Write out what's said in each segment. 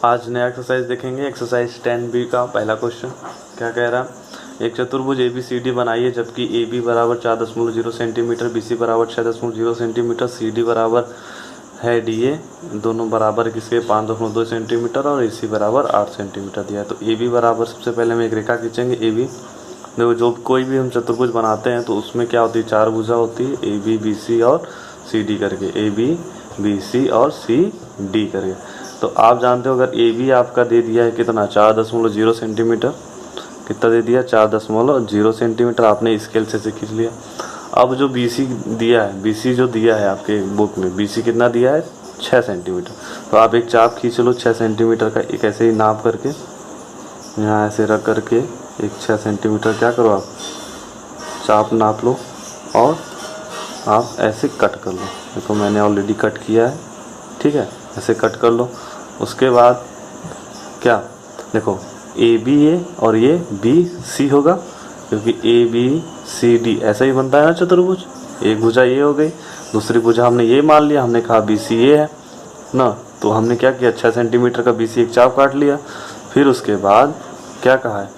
आज नया एक्सरसाइज देखेंगे। एक्सरसाइज 10B का पहला क्वेश्चन क्या कह रहा है। एक चतुर्भुज ABCD बनाइए जबकि AB बराबर 4.0 सेंटीमीटर, BC बराबर 6.0 सेंटीमीटर, CD बराबर है DA, दोनों बराबर किसके 5.2 सेंटीमीटर और AC बराबर 8 सेंटीमीटर दिया है। तो AB बराबर सबसे पहले हम एक रेखा खींचेंगे। AB देखो, जो कोई भी हम चतुर्भुज बनाते हैं तो उसमें क्या होती है, चार भुजा होती है, AB BC और CD करके, AB BC और CD करके। तो आप जानते हो अगर AB आपका दे दिया है कितना 4.0 सेंटीमीटर, कितना दे दिया 4.0 सेंटीमीटर, आपने स्केल से खींच लिया। अब जो BC दिया है, BC जो दिया है आपके बुक में, BC कितना दिया है 6 सेंटीमीटर। तो आप एक चाप खींच लो 6 सेंटीमीटर का, एक ऐसे ही नाप करके यहाँ ऐसे रख करके एक 6 सेंटीमीटर क्या करो आप चाप नाप लो और आप ऐसे कट कर लो। देखो मैंने ऑलरेडी कट किया है, ठीक है, ऐसे कट कर लो। उसके बाद क्या देखो ABA और ये BC होगा, क्योंकि ABCD ऐसा ही बनता है ना चतुर्भुज। एक भुजा ये हो गई, दूसरी भुजा हमने ये मान लिया, हमने कहा BCA है ना, तो हमने क्या किया 6 सेंटीमीटर का BC एक चाप काट लिया। फिर उसके बाद क्या कहा है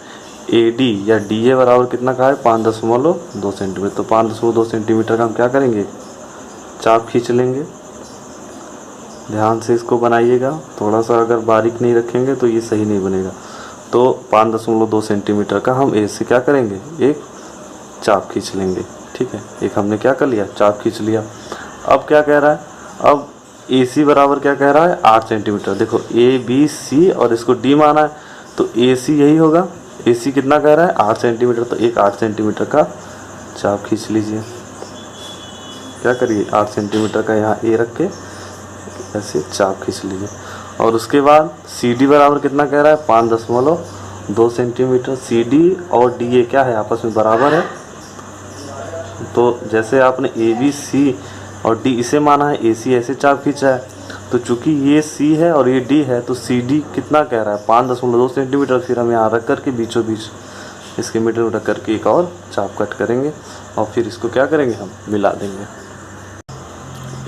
AD या DA बराबर कितना कहा है 5.2 सेंटीमीटर। तो 5.2 सेंटीमीटर का हम क्या करेंगे चाप खींच लेंगे। ध्यान से इसको बनाइएगा, थोड़ा सा अगर बारीक नहीं रखेंगे तो ये सही नहीं बनेगा। तो 5.2 सेंटीमीटर का हम ऐसे क्या करेंगे एक चाप खींच लेंगे, ठीक है। एक हमने क्या कर लिया चाप खींच लिया। अब क्या कह रहा है, अब AC बराबर क्या कह रहा है 8 सेंटीमीटर। देखो ABC और इसको D माना है तो AC यही होगा। AC कितना कह रहा है 8 सेंटीमीटर, तो एक 8 सेंटीमीटर का चाप खींच लीजिए। क्या करिए 8 सेंटीमीटर का यहाँ A रख के ऐसे चाप खींच लीजिए। और उसके बाद CD बराबर कितना कह रहा है 5.2 सेंटीमीटर। CD और DA क्या है आपस में बराबर है, तो जैसे आपने ABC और D इसे माना है, AC ऐसे चाप खींचा है, तो चूंकि ये C है और ये D है तो CD कितना कह रहा है 5.2 सेंटीमीटर। फिर हम यहाँ रख करके बीचों बीच इसके मिडल में रख करके एक और चाप कट करेंगे और फिर इसको क्या करेंगे हम मिला देंगे।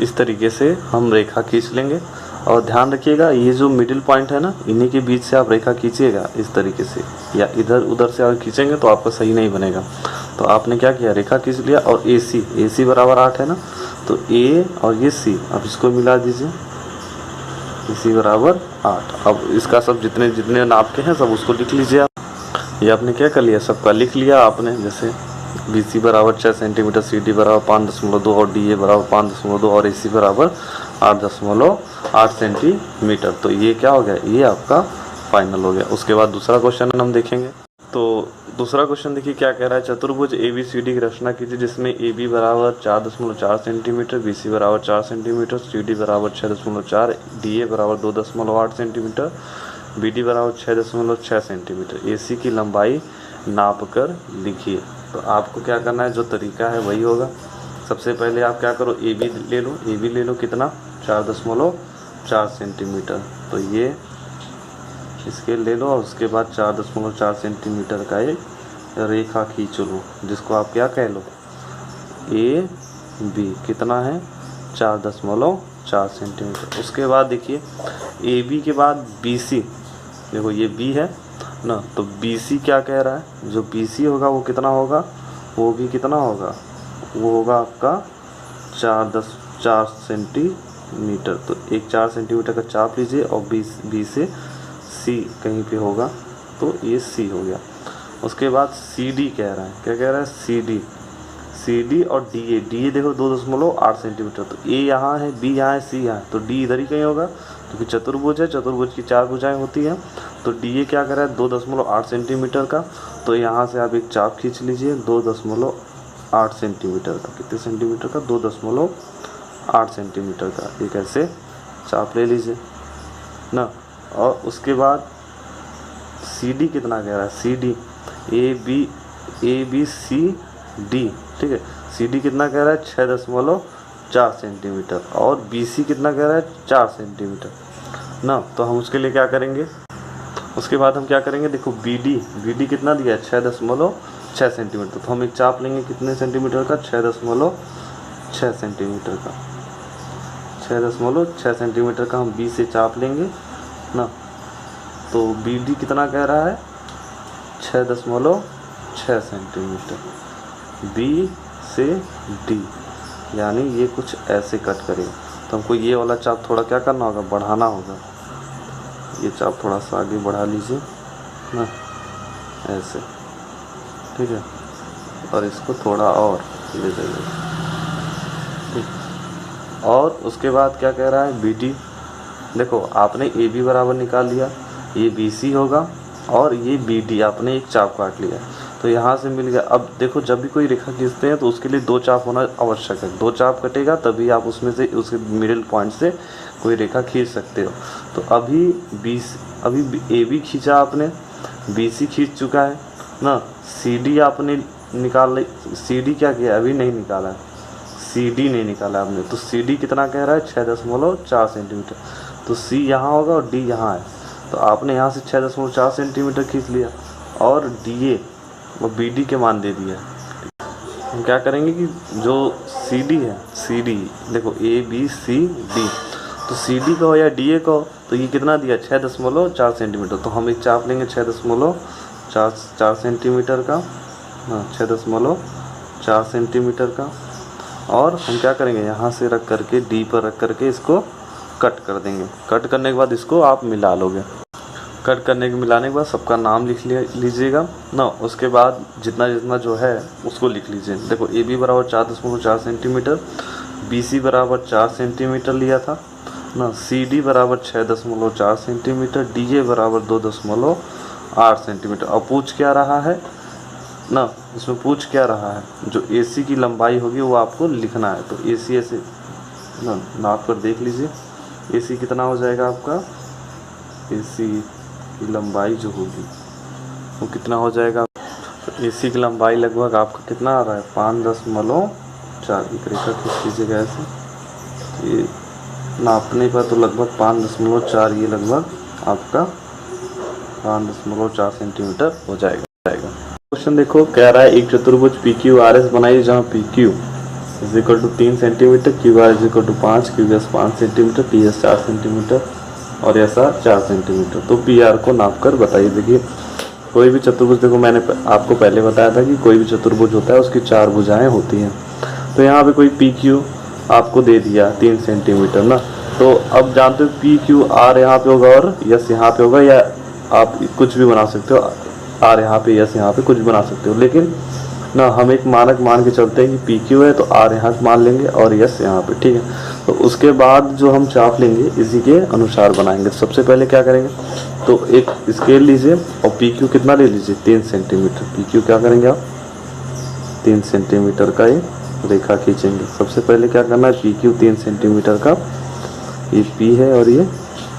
इस तरीके से हम रेखा खींच लेंगे। और ध्यान रखिएगा ये जो मिडिल पॉइंट है ना, इन्हीं के बीच से आप रेखा खींचिएगा इस तरीके से, या इधर उधर से अगर खींचेंगे तो आपका सही नहीं बनेगा। तो आपने क्या किया रेखा खींच लिया। और AC बराबर 8 है ना, तो A और ये C अब इसको मिला दीजिए, AC बराबर 8। अब इसका सब जितने जितने नाप के हैं सब उसको लिख लीजिए आप। ये आपने क्या कर लिया सबका लिख लिया आपने, जैसे BC बराबर 6 सेंटीमीटर, CD बराबर 5.2 और DA बराबर 5.2 और AC बराबर 8.8 सेंटीमीटर। तो ये क्या हो गया, ये आपका फाइनल हो गया। उसके बाद दूसरा क्वेश्चन हम देखेंगे। तो दूसरा क्वेश्चन देखिए क्या कह रहा है। चतुर्भुज ABCD की रचना कीजिए जिसमें AB बराबर 4.4 सेंटीमीटर, BC बराबर 4 सेंटीमीटर, CD बराबर 6.4, DA बराबर 2.8 सेंटीमीटर, BD बराबर 6.6 सेंटीमीटर। AC की लंबाई नाप कर लिखिए। तो आपको क्या करना है, जो तरीका है वही होगा। सबसे पहले आप क्या करो AB ले लो कितना 4.4 सेंटीमीटर। तो ये इसके ले लो और उसके बाद 4.4 सेंटीमीटर का एक रेखा खींच लो, जिसको आप क्या कह लो AB कितना है 4.4 सेंटीमीटर। उसके बाद देखिए AB के बाद BC, देखो ये B है ना, तो BC क्या कह रहा है, जो BC होगा वो कितना होगा, वो भी कितना होगा, वो होगा आपका 4 सेंटीमीटर। तो एक 4 सेंटीमीटर का चाप लीजिए और B से C कहीं पे होगा तो ये C हो गया। उसके बाद CD कह रहा है, क्या कह रहा है CD और DA देखो 2.8 सेंटीमीटर। तो A यहाँ है, B यहाँ है, C यहाँ है, तो D इधर ही कहीं होगा क्योंकि चतुर्भुज है, चतुर्भुज की 4 भुजाएं होती हैं। तो DA क्या कर रहा है 2.8 सेंटीमीटर का, तो यहाँ से आप एक चाप खींच लीजिए 2.8 सेंटीमीटर का। कितने सेंटीमीटर का 2.8 सेंटीमीटर का एक ऐसे चाप ले लीजिए ना। और उसके बाद CD कितना कह रहा है, CD ABCD, ठीक है। CD कितना कह रहा है 6.4 सेंटीमीटर और BC कितना कह रहा है 4 सेंटीमीटर ना। तो हम उसके लिए क्या करेंगे, उसके बाद हम क्या करेंगे, देखो BD कितना दिया है 6.6 सेंटीमीटर। तो हम एक चाप लेंगे कितने सेंटीमीटर का 6.6 सेंटीमीटर का, 6.6 सेंटीमीटर का हम B से चाप लेंगे ना। तो बी डी कितना कह रहा है 6.6 सेंटीमीटर बी से डी, यानी ये कुछ ऐसे कट करेगा। तो हमको ये वाला चाप थोड़ा क्या करना होगा, बढ़ाना होगा। ये चाप थोड़ा सा आगे बढ़ा लीजिए ना, ऐसे, ठीक है, और इसको थोड़ा और ले जाइए, ठीक। और उसके बाद क्या कह रहा है बी डी, देखो आपने ए बी बराबर निकाल लिया, ये बी सी होगा और ये बी डी, आपने एक चाप काट लिया, तो यहाँ से मिल गया। अब देखो जब भी कोई रेखा खींचते हैं तो उसके लिए दो चाप होना आवश्यक है, दो चाप कटेगा तभी आप उसमें से उसके मिडिल पॉइंट से कोई रेखा खींच सकते हो। तो अभी ए बी खींचा आपने, बी सी खींच चुका है ना, सी डी आपने निकाल, सी डी क्या किया, अभी नहीं निकाला है, सी डी नहीं निकाला आपने। तो सी डी कितना कह रहा है 6.4 सेंटीमीटर, तो सी यहाँ होगा और डी यहाँ है, तो आपने यहाँ से 6.4 सेंटीमीटर खींच लिया और डी ए और बी डी के मान दे दिया। हम क्या करेंगे कि जो सी डी है, सी डी देखो ए बी सी डी, तो सी डी का हो या डी ए का हो, तो ये कितना दिया 6.4 सेंटीमीटर। तो हम एक चाप लेंगे 6.4 सेंटीमीटर का, हाँ 6.4 सेंटीमीटर का, और हम क्या करेंगे यहाँ से रख करके डी पर रख करके इसको कट कर देंगे। कट करने के बाद इसको आप मिला लोगे, कट करने के मिलाने के बाद सबका नाम लिख लीजिएगा ना। उसके बाद जितना जितना जो है उसको लिख लीजिए। देखो ए बी बराबर 4.4 सेंटीमीटर, बी सी बराबर 4 सेंटीमीटर लिया था ना, सी डी बराबर 6.4 सेंटीमीटर, डी ए बराबर 2.8 सेंटीमीटर। अब पूछ क्या रहा है ना, इसमें पूछ क्या रहा है, जो ए सी की लंबाई होगी वो आपको लिखना है। तो ए सी ऐसे नाप कर देख लीजिए, ए सी कितना हो जाएगा आपका, ए सी की लंबाई जो होगी वो कितना हो जाएगा। तो ए सी की लंबाई लगभग आपका कितना आ रहा है 5.4। एक रेखा खींच लीजिएगा ऐसे, ये नापने पर तो लगभग 5.4, ये लगभग आपका 5.4 सेंटीमीटर हो जाएगा। क्वेश्चन देखो कह रहा है एक चतुर्भुज पी क्यू आर एस बनाइए जहाँ P Q is equal to 3 centimetre, Q R is equal to 5, Q S 5 centimetre, P S 4 centimetre और एस आर 4 सेंटीमीटर। तो पी आर को नाप कर बताइए। देखिए कोई भी चतुर्भुज, देखो मैंने आपको पहले बताया था कि कोई भी चतुर्भुज होता है उसकी 4 भुजाएं होती हैं। तो यहाँ पे कोई पी क्यू आपको दे दिया 3 सेंटीमीटर ना, तो अब जानते हो पी क्यू आर यहाँ पे होगा और यस यहाँ पे होगा, या आप कुछ भी बना सकते हो, आर यहाँ पे यस यहाँ पे कुछ बना सकते हो, लेकिन ना हम एक मानक मान के चलते हैं कि पी क्यू है तो आर यहाँ मान लेंगे और यस यहाँ पे, ठीक है। तो उसके बाद जो हम चाप लेंगे इसी के अनुसार बनाएंगे। सबसे पहले क्या करेंगे, तो एक स्केल लीजिए और पी क्यू कितना ले लीजिए 3 सेंटीमीटर। पी क्यू क्या करेंगे आप 3 सेंटीमीटर का ये रेखा खींचेंगे। सबसे पहले क्या करना है, पी क्यू 3 सेंटीमीटर का, ये पी है और ये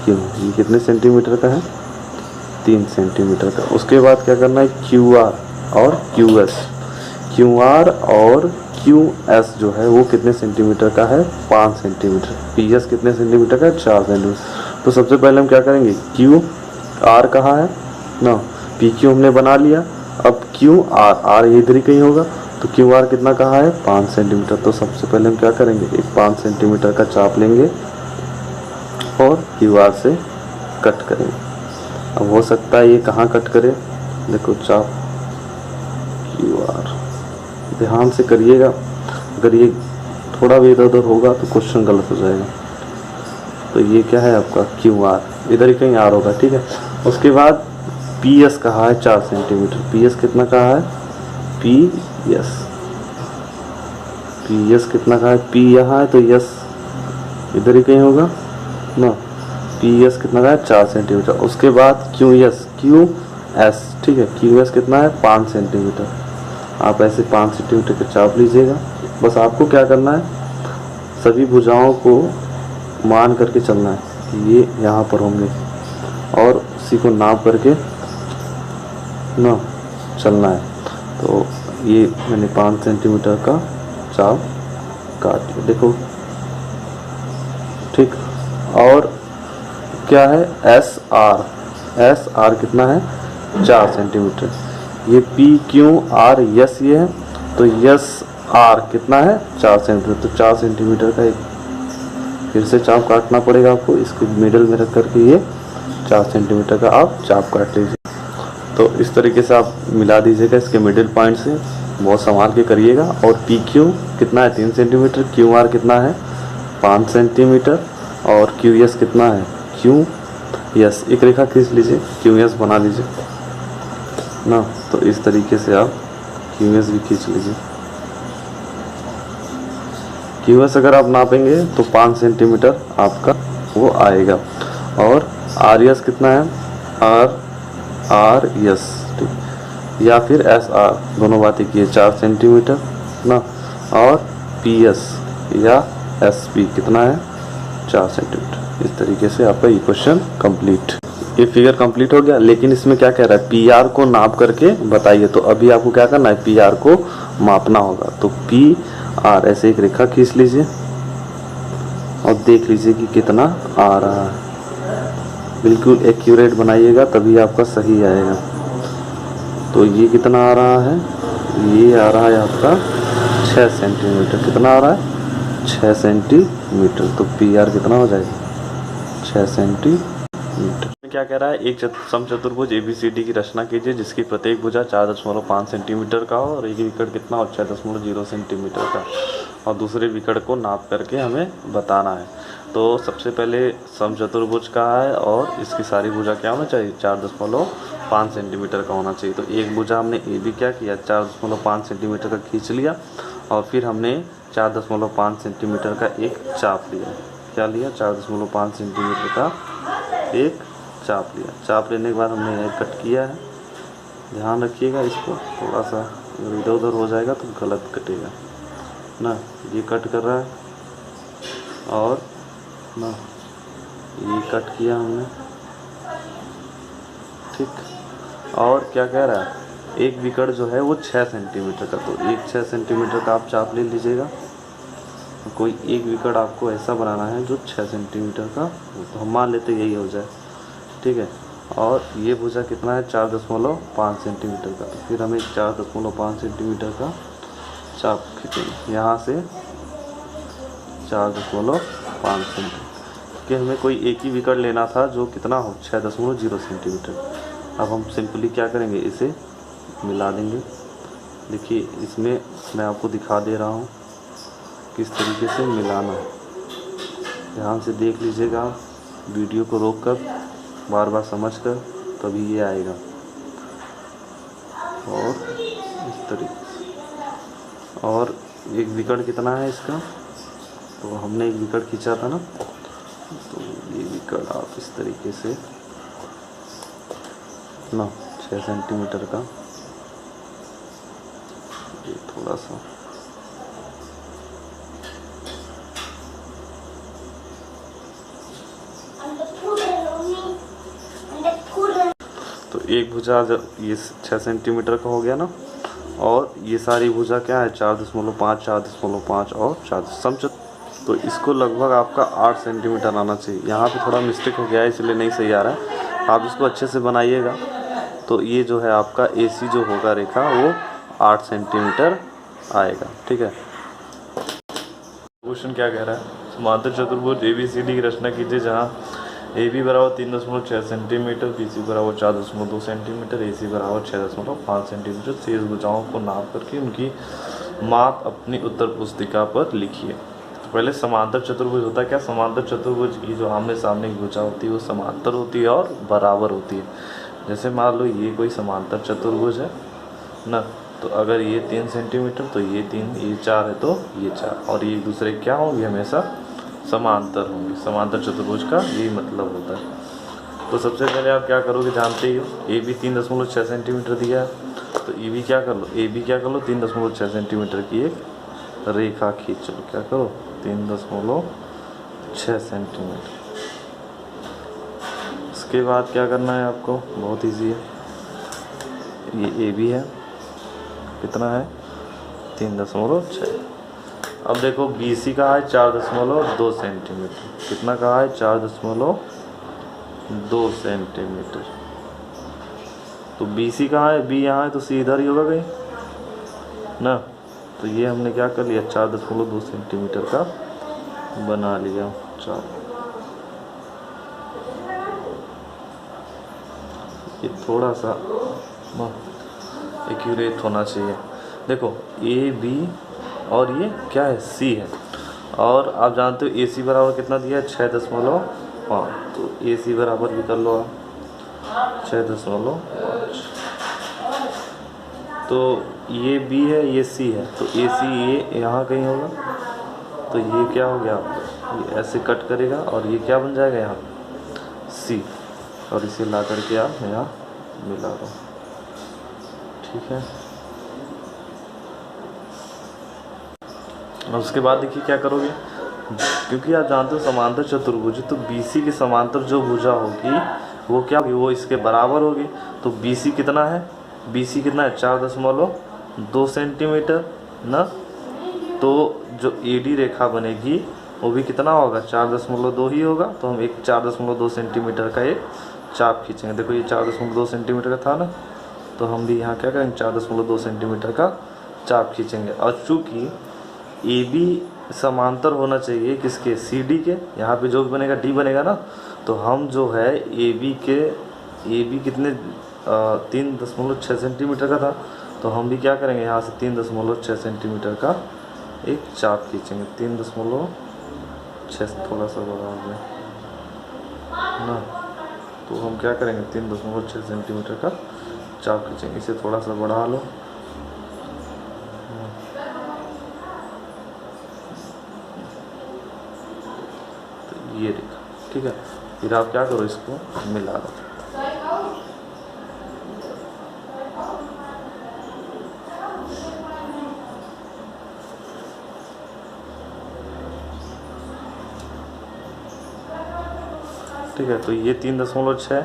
क्यू, ये कितने सेंटीमीटर का है 3 सेंटीमीटर का। उसके बाद क्या करना है क्यू आर और क्यू एस, क्यू आर और क्यू एस जो है वो कितने सेंटीमीटर का है 5 सेंटीमीटर, पी एस कितने सेंटीमीटर का है 4 सेंटीमीटर। तो सबसे पहले हम क्या करेंगे, क्यू आर कहाँ है ना, पी क्यू हमने बना लिया, अब क्यू आर, आर इधर ही कहीं होगा, तो क्यू आर कितना कहाँ है 5 सेंटीमीटर। तो सबसे पहले हम क्या करेंगे, एक 5 सेंटीमीटर का चाप लेंगे और क्यू आर से कट करेंगे। अब हो सकता है ये कहाँ कट करे, देखो चाप क्यू आर, ध्यान से करिएगा, अगर ये थोड़ा भी इधर उधर होगा तो क्वेश्चन गलत हो जाएगा। तो ये क्या है आपका क्यू आर, इधर ही कहीं आर होगा, ठीक है। उसके बाद पी एस कहाँ है 4 सेंटीमीटर, पी एस कितना कहाँ है, पी एस कितना कहाँ है, पी यहाँ है तो यस इधर ही कहीं होगा ना, पी एस कितना का है 4 सेंटीमीटर। उसके बाद क्यू एस ठीक है, क्यू एस कितना है 5 सेंटीमीटर। आप ऐसे 5 सेंटीमीटर का चाप लीजिएगा। बस आपको क्या करना है, सभी भुजाओं को मान करके चलना है कि ये यहाँ पर होंगे और उसी को नाप करके ना चलना है। तो ये मैंने 5 सेंटीमीटर का चाप काट लिया, देखो ठीक। और क्या है एस आर कितना है 4 सेंटीमीटर। ये पी क्यू आर यस ये है, तो यस आर कितना है 4 सेंटीमीटर। तो 4 सेंटीमीटर का एक फिर से चाप काटना पड़ेगा आपको, इसको मिडल में रख करके ये 4 सेंटीमीटर का आप चाप काट लीजिए। तो इस तरीके से आप मिला दीजिएगा इसके मिडिल पॉइंट से, बहुत संभाल के करिएगा। और पी क्यू कितना है 3 सेंटीमीटर, क्यू आर कितना है 5 सेंटीमीटर, और क्यू एस कितना है क्यू एस, एक रेखा खींच लीजिए, क्यू एस बना लीजिए ना। तो इस तरीके से आप क्यू एस भी खींच लीजिए। क्यू एस अगर आप नापेंगे तो 5 सेंटीमीटर आपका वो आएगा। और आर एस कितना है आर एस, ठीक, या फिर एस आर, दोनों बातें किए 4 सेंटीमीटर ना। और पी एस या एस पी कितना है 4 सेंटीमीटर। इस तरीके से आपका ये क्वेश्चन कंप्लीट, ये फिगर कंप्लीट हो गया। लेकिन इसमें क्या कह रहा है पी आर को नाप करके बताइए। तो अभी आपको क्या करना है पी आर को मापना होगा। तो पी आर ऐसे एक रेखा खींच लीजिए और देख लीजिए कि कितना आ रहा है। बिल्कुल एक्यूरेट बनाइएगा तभी आपका सही आएगा। तो ये कितना आ रहा है, ये आ रहा है आपका 6 सेंटीमीटर। कितना आ रहा है 6 सेंटीमीटर। तो पी आर कितना हो जाएगा 6 सेंटीमीटर। क्या कह रहा है एक समचतुर्भुज एबीसीडी की रचना कीजिए जिसकी प्रत्येक भुजा 4.5 सेंटीमीटर का हो और एक विकर्ण कितना हो 6.0 सेंटीमीटर का, और दूसरे विकर्ण को नाप करके हमें बताना है। तो सबसे पहले समचतुर्भुज का है और इसकी सारी भुजा क्या होना चाहिए 4.5 सेंटीमीटर का होना चाहिए। तो एक भुजा हमने ए बी क्या किया 4.5 सेंटीमीटर का खींच लिया, और फिर हमने 4.5 सेंटीमीटर का एक चाप लिया। क्या लिया 4.5 सेंटीमीटर का एक चाप लिया। चाप लेने के बाद हमने यह कट किया है, ध्यान रखिएगा इसको, थोड़ा सा इधर उधर हो जाएगा तो गलत कटेगा ना। ये कट कर रहा है और ना ये कट किया हमने, ठीक। और क्या कह रहा है एक विकर्ण जो है वो 6 सेंटीमीटर का, तो एक 6 सेंटीमीटर का आप चाप ले लीजिएगा। कोई एक विकर्ण आपको ऐसा बनाना है जो 6 सेंटीमीटर का, तो हम मान लेते यही हो जाए, ठीक है। और ये भुजा कितना है 4.5 सेंटीमीटर का। तो फिर हमें 4.5 सेंटीमीटर का चाप खींचेंगे यहाँ से 4.5 सेंटीमीटर कि हमें कोई एक ही विकर्ण लेना था जो कितना हो 6.0 सेंटीमीटर। अब हम सिंपली क्या करेंगे इसे मिला देंगे। देखिए इसमें मैं आपको दिखा दे रहा हूँ किस तरीके से मिलाना है, ध्यान से देख लीजिएगा, वीडियो को रोक कर बार बार समझ कर तभी ये आएगा। और इस तरीके से, और एक विकर्ण कितना है इसका, तो हमने एक विकर्ण खींचा था ना, तो ये विकर्ण आप इस तरीके से ना 6 सेंटीमीटर का, ये थोड़ा सा तो एक भुजा जब ये 6 सेंटीमीटर का हो गया ना, और ये सारी भुजा क्या है 4.5 और 4 समचत। तो इसको लगभग आपका 8 सेंटीमीटर आना चाहिए। यहाँ पे थोड़ा मिस्टेक हो गया है इसलिए नहीं सही आ रहा है, आप इसको अच्छे से बनाइएगा। तो ये जो है आपका AC जो होगा रेखा वो 8 सेंटीमीटर आएगा, ठीक है। क्वेश्चन क्या कह रहा है समांतर चतुर्भुज ABCD की रचना कीजिए जहाँ AB बराबर 3.6 सेंटीमीटर, BC बराबर 4.2 सेंटीमीटर, AC बराबर 6.5 सेंटीमीटर। शेष भुजाओं को नाप करके उनकी माप अपनी उत्तर पुस्तिका पर लिखिए। तो पहले समांतर चतुर्भुज होता है क्या, समांतर चतुर्भुज की जो आमने सामने की भुजा होती है वो समांतर होती है और बराबर होती है। जैसे मान लो ये कोई समांतर चतुर्भुज है ना, तो अगर ये 3 सेंटीमीटर तो ये 3, ये 4 है तो ये 4, और ये एक दूसरे क्या होंगे हमेशा समांतर होंगे। समांतर चतुर्भुज का यही मतलब होता है। तो सबसे पहले आप क्या करोगे जानते ही हो, AB 3.6 सेंटीमीटर दिया है, तो AB क्या कर लो 3.6 सेंटीमीटर की एक रेखा खींच लो। क्या करो 3.6 सेंटीमीटर। इसके बाद क्या करना है आपको, बहुत ईजी है। ये AB है, कितना है 3.6। अब देखो BC का है 4.2 सेंटीमीटर, कितना कहा है 4.2 सेंटीमीटर। तो BC कहाँ है, B यहाँ है तो C इधर ही होगा कहीं ना। तो ये हमने क्या कर लिया 4.2 सेंटीमीटर का बना लिया चाप। ये थोड़ा सा एक्यूरेट होना चाहिए। देखो ए बी और ये क्या है, सी है। और आप जानते हो ए सी बराबर कितना दिया है, 6.5। तो ए सी बराबर भी कर लो आप 6.5। तो ये बी है, ये सी है, तो ए सी ये यहाँ कहीं होगा। तो ये क्या हो गया, ये ऐसे कट करेगा और ये क्या बन जाएगा यहाँ सी, और इसे ला करके आप यहाँ मिला दो। ठीक है, और उसके बाद देखिए क्या करोगे, क्योंकि आप जानते हो समांतर चतुर्भुज, तो BC के समांतर जो भुजा होगी वो क्या होगी, वो इसके बराबर होगी। तो BC कितना है, BC कितना है 4.2 सेंटीमीटर ना। तो जो AD रेखा बनेगी वो भी कितना होगा, 4.2 ही होगा। तो हम एक 4.2 सेंटीमीटर का एक चाप खींचेंगे। देखो ये 4.2 सेंटीमीटर का था ना, तो हम भी यहाँ क्या करेंगे 4.2 सेंटीमीटर का चाप खींचेंगे। और चूँकि AB समांतर होना चाहिए किसके, CD के, यहाँ पे जो भी बनेगा D बनेगा ना। तो हम जो है AB कितने 3.6 सेंटीमीटर का था, तो हम भी क्या करेंगे यहाँ से 3.6 सेंटीमीटर का एक चाप खींचेंगे। 3.6 थोड़ा सा बड़ा हो गया ना, तो हम क्या करेंगे 3.6 सेंटीमीटर का चाप खींचेंगे। इसे थोड़ा सा बढ़ा लो। तो ये देखो, ठीक है। फिर आप क्या करो, इसको मिला दो। ठीक है, तो ये 3.6,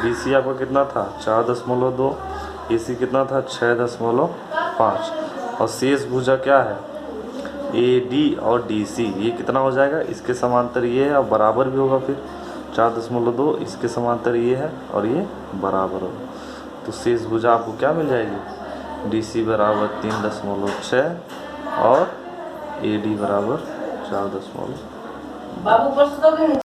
BC आपका कितना था 4.2, AC कितना था 6.5, और शेष भुजा क्या है AD और DC, ये कितना हो जाएगा, इसके समांतर ये है और बराबर भी होगा। फिर 4.2 इसके समांतर ये है और ये बराबर होगा। तो शेष भुजा आपको क्या मिल जाएगी, DC बराबर 3.6 और AD बराबर 4.2।